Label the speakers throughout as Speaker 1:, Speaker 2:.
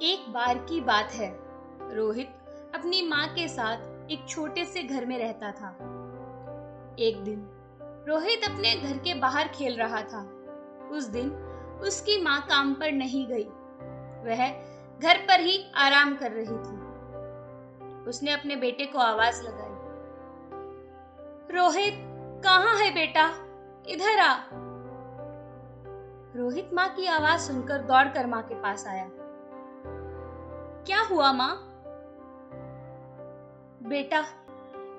Speaker 1: एक बार की बात है। रोहित अपनी माँ के साथ एक छोटे से घर में रहता था। एक दिन रोहित अपने घर के बाहर खेल रहा था। उस दिन उसकी माँ काम पर नहीं गई, वह घर पर ही आराम कर रही थी। उसने अपने बेटे को आवाज लगाई, रोहित, कहाँ है बेटा? इधर आ। रोहित माँ की आवाज सुनकर दौड़कर माँ के पास आया। क्या हुआ माँ? बेटा,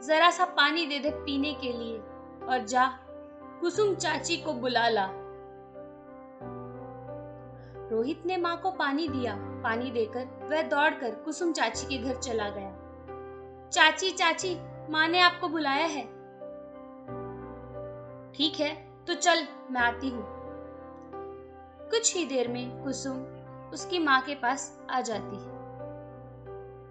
Speaker 1: जरा सा पानी दे दे पीने के लिए और जा कुसुम चाची को बुला ला। रोहित ने माँ को पानी दिया। पानी देकर वह दौड़कर कुसुम चाची के घर चला गया। चाची चाची, माँ ने आपको बुलाया है। ठीक है, तो चल मैं आती हूँ। कुछ ही देर में कुसुम उसकी माँ के पास आ जाती है।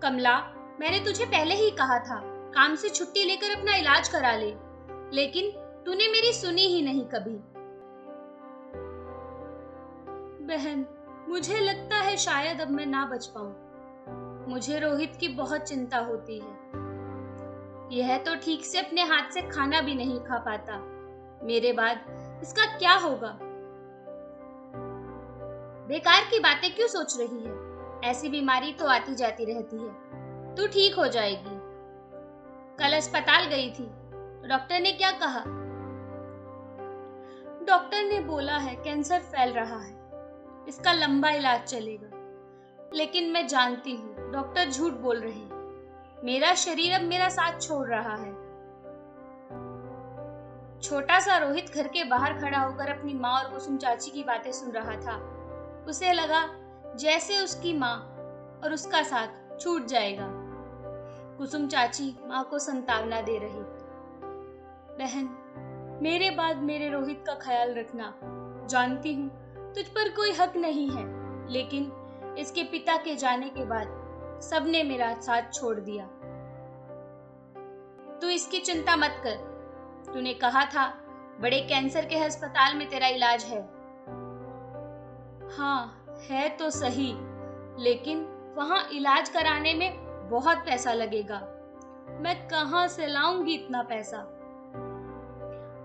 Speaker 1: कमला, मैंने तुझे पहले ही कहा था काम से छुट्टी लेकर अपना इलाज करा ले, लेकिन तूने मेरी सुनी ही नहीं कभी। बहन, मुझे लगता है शायद अब मैं ना बच पाऊं। मुझे रोहित की बहुत चिंता होती है। यह तो ठीक से अपने हाथ से खाना भी नहीं खा पाता। मेरे बाद इसका क्या होगा? बेकार की बातें क्यों सोच रही है? ऐसी बीमारी तो आती जाती रहती है, तू ठीक हो जाएगी। कल अस्पताल गई थी, तो डॉक्टर ने क्या कहा? डॉक्टर ने बोला है कैंसर फैल रहा है, इसका लंबा इलाज चलेगा। लेकिन मैं जानती हूँ डॉक्टर झूठ बोल रहे हैं। मेरा शरीर अब मेरा साथ छोड़ रहा है। छोटा सा रोहित घर के बाहर खड़ा होकर अपनी माँ और कुसुम चाची की बातें सुन रहा था। उसे लगा जैसे उसकी माँ और उसका साथ छूट जाएगा। कुसुम चाची माँ को सांत्वना दे रही थी। बहन, मेरे बाद मेरे रोहित का ख्याल रखना। जानती हूँ तुझ पर कोई हक नहीं है, लेकिन इसके पिता के जाने के बाद सबने मेरा साथ छोड़ दिया। तू इसकी चिंता मत कर। तूने कहा था बड़े कैंसर के अस्पताल में तेरा इलाज है। हाँ, है तो सही, लेकिन वहां इलाज कराने में बहुत पैसा लगेगा। मैं कहां से लाऊंगी इतना पैसा?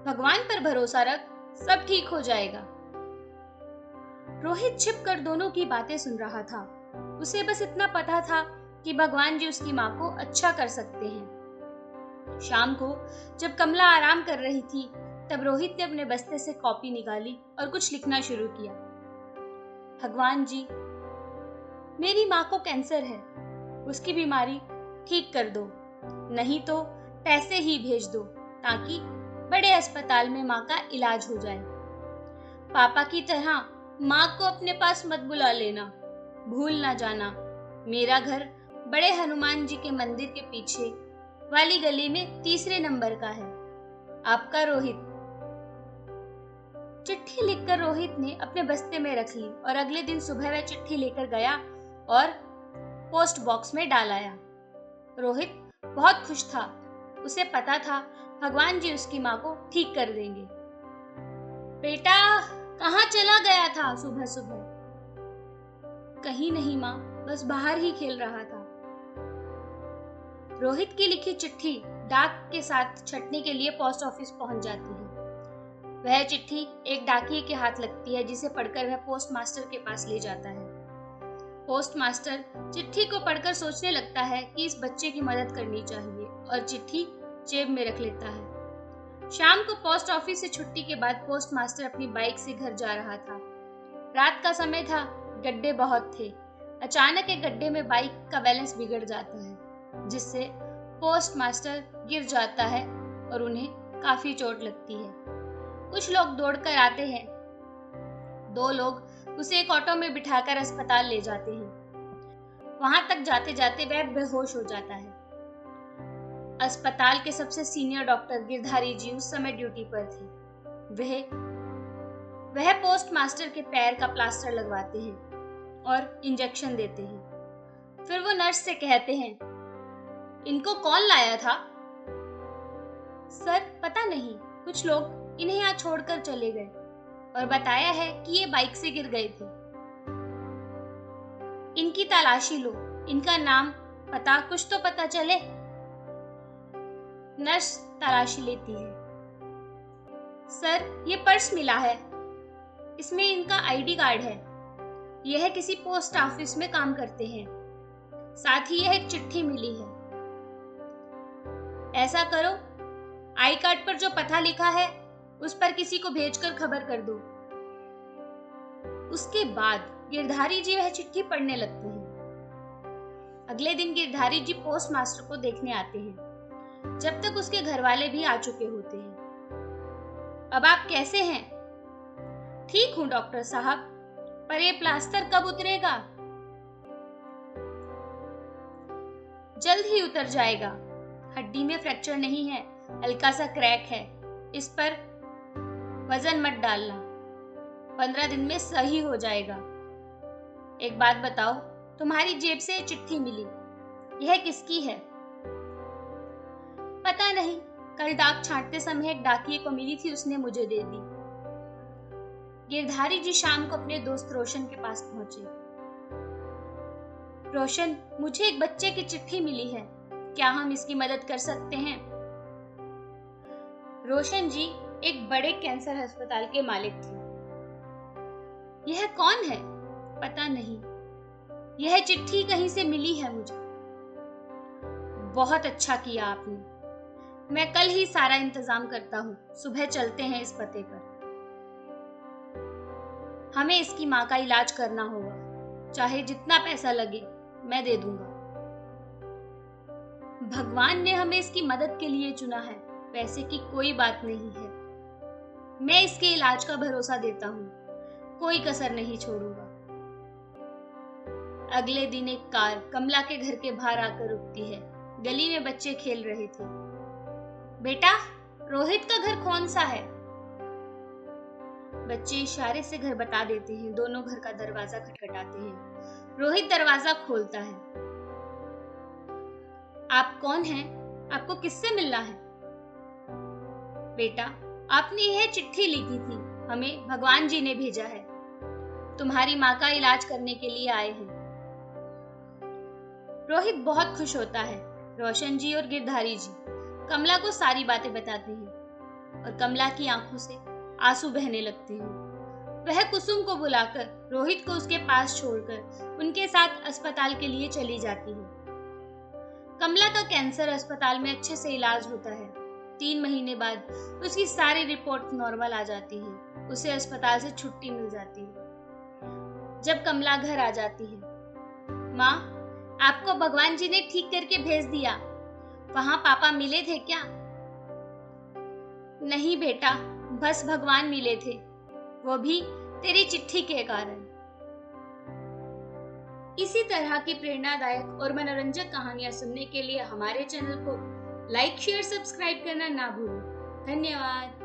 Speaker 1: भगवान पर भरोसा रख, सब ठीक हो जाएगा। रोहित छिपकर दोनों की बातें सुन रहा था। उसे बस इतना पता था कि भगवान जी उसकी माँ को अच्छा कर सकते हैं। शाम को जब कमला आराम कर रही थी, तब रोहित ने अपने बस्ते से कॉपी निकाली और कुछ लिखना शुरू किया। भगवान जी, मेरी माँ को कैंसर है, उसकी बीमारी ठीक कर दो, नहीं तो पैसे ही भेज दो ताकि बड़े अस्पताल में माँ का इलाज हो जाए। पापा की तरह माँ को अपने पास मत बुला लेना। भूल ना जाना, मेरा घर बड़े हनुमान जी के मंदिर के पीछे वाली गली में 3 नंबर का है। आपका रोहित। चिट्ठी लिखकर रोहित ने अपने बस्ते में रख ली और अगले दिन सुबह वह चिट्ठी लेकर गया और पोस्ट बॉक्स में डाल आया। रोहित बहुत खुश था। उसे पता था भगवान जी उसकी माँ को ठीक कर देंगे। बेटा, कहाँ चला गया था सुबह सुबह? कहीं नहीं माँ, बस बाहर ही खेल रहा था। रोहित की लिखी चिट्ठी डाक के साथ छटने के लिए पोस्ट ऑफिस पहुंच जाती है। वह चिट्ठी एक डाकिये के हाथ लगती है, जिसे पढ़कर वह पोस्ट मास्टर के पास ले जाता है। पोस्ट मास्टर चिट्ठी को पढ़कर सोचने लगता है कि इस बच्चे की मदद करनी चाहिए और चिट्ठी जेब में रख लेता है। शाम को पोस्ट ऑफिस से छुट्टी के बाद पोस्ट मास्टर अपनी बाइक से घर जा रहा था। रात का समय था, गड्ढे बहुत थे। अचानक एक गड्ढे में बाइक का बैलेंस बिगड़ जाता है, जिससे पोस्ट मास्टर गिर जाता है और उन्हें काफी चोट लगती है। कुछ लोग दौड़कर आते हैं। 2 लोग उसे एक ऑटो में बिठाकर अस्पताल ले जाते हैं। वहां तक जाते जाते वह बेहोश हो जाता है। अस्पताल के सबसे सीनियर डॉक्टर गिरधारी जी उस समय ड्यूटी पर थे। वह पोस्ट मास्टर के पैर का प्लास्टर लगवाते हैं और इंजेक्शन देते हैं। फिर वो नर्स से कहते हैं, इनको कौन लाया था? सर, पता नहीं, कुछ लोग इन्हें यहाँ छोड़कर चले गए और बताया है कि ये बाइक से गिर गए थे। इनकी तलाशी लो, इनका नाम पता कुछ तो पता चले। नर्स तलाशी लेती है। सर, ये पर्स मिला है, इसमें इनका आईडी कार्ड है। यह किसी पोस्ट ऑफिस में काम करते हैं। साथ ही यह एक चिट्ठी मिली है। ऐसा करो, आई कार्ड पर जो पता लिखा है उस पर किसी को भेजकर खबर कर दो। उसके बाद गिरधारी जी वह चिट्ठी पढ़ने लगते हैं। अगले दिन गिरधारी जी पोस्ट मास्टर को देखने आते हैं, जब तक उसके घर वाले भी आ चुके होते हैं। अब आप कैसे हैं? ठीक हूं डॉक्टर साहब, पर ये प्लास्टर कब उतरेगा? जल्द ही उतर जाएगा। हड्डी में फ्रैक्चर नहीं है, हल्का सा क्रैक है। इस पर वजन मत डालना, 15 दिन में सही हो जाएगा। एक बात बताओ, तुम्हारी जेब से चिट्ठी मिली, यह किसकी है? पता नहीं, कल डाक छांटते समय एक डाकिये को मिली थी, उसने मुझे दे दी। गिरधारी जी शाम को अपने दोस्त रोशन के पास पहुंचे। रोशन, मुझे एक बच्चे की चिट्ठी मिली है, क्या हम इसकी मदद कर सकते हैं? रोशन जी एक बड़े कैंसर अस्पताल के मालिक थे। यह कौन है? पता नहीं, यह चिट्ठी कहीं से मिली है मुझे। बहुत अच्छा किया आपने, मैं कल ही सारा इंतजाम करता हूँ। सुबह चलते हैं इस पते पर। हमें इसकी माँ का इलाज करना होगा, चाहे जितना पैसा लगे मैं दे दूंगा। भगवान ने हमें इसकी मदद के लिए चुना है, पैसे की कोई बात नहीं है। मैं इसके इलाज का भरोसा देता हूँ, कोई कसर नहीं छोड़ूंगा। अगले दिन एक कार कमला के घर के बाहर आकर रुकती है। गली में बच्चे खेल रहे थे। बेटा, रोहित का घर कौन सा है? बच्चे इशारे से घर बता देते हैं। दोनों घर का दरवाजा खटखटाते हैं। रोहित दरवाजा खोलता है। आप कौन हैं? आपको किससे मिलना है? बेटा, आपने यह चिट्ठी लिखी थी, हमें भगवान जी ने भेजा है। तुम्हारी माँ का इलाज करने के लिए आए हैं। रोहित बहुत खुश होता है। रोशन जी और गिरधारी जी कमला को सारी बातें बताते हैं और कमला की आंखों से आंसू बहने लगते हैं। वह कुसुम को बुलाकर रोहित को उसके पास छोड़कर उनके साथ अस्पताल के लिए चली जाती है। कमला का कैंसर अस्पताल में अच्छे से इलाज होता है। 3 महीने बाद उसकी सारी रिपोर्ट नॉर्मल आ जाती है। उसे अस्पताल से छुट्टी मिल जाती है। जब कमला घर आ जाती है, माँ, आपको भगवान जी ने ठीक करके भेज दिया। वहां पापा मिले थे क्या? नहीं बेटा, बस भगवान मिले थे, वो भी तेरी चिट्ठी के कारण। इसी तरह की प्रेरणादायक और मनोरंजक कहानियां सुनने के लिए हमारे चैनल को लाइक, शेयर, सब्सक्राइब करना ना भूलें। धन्यवाद।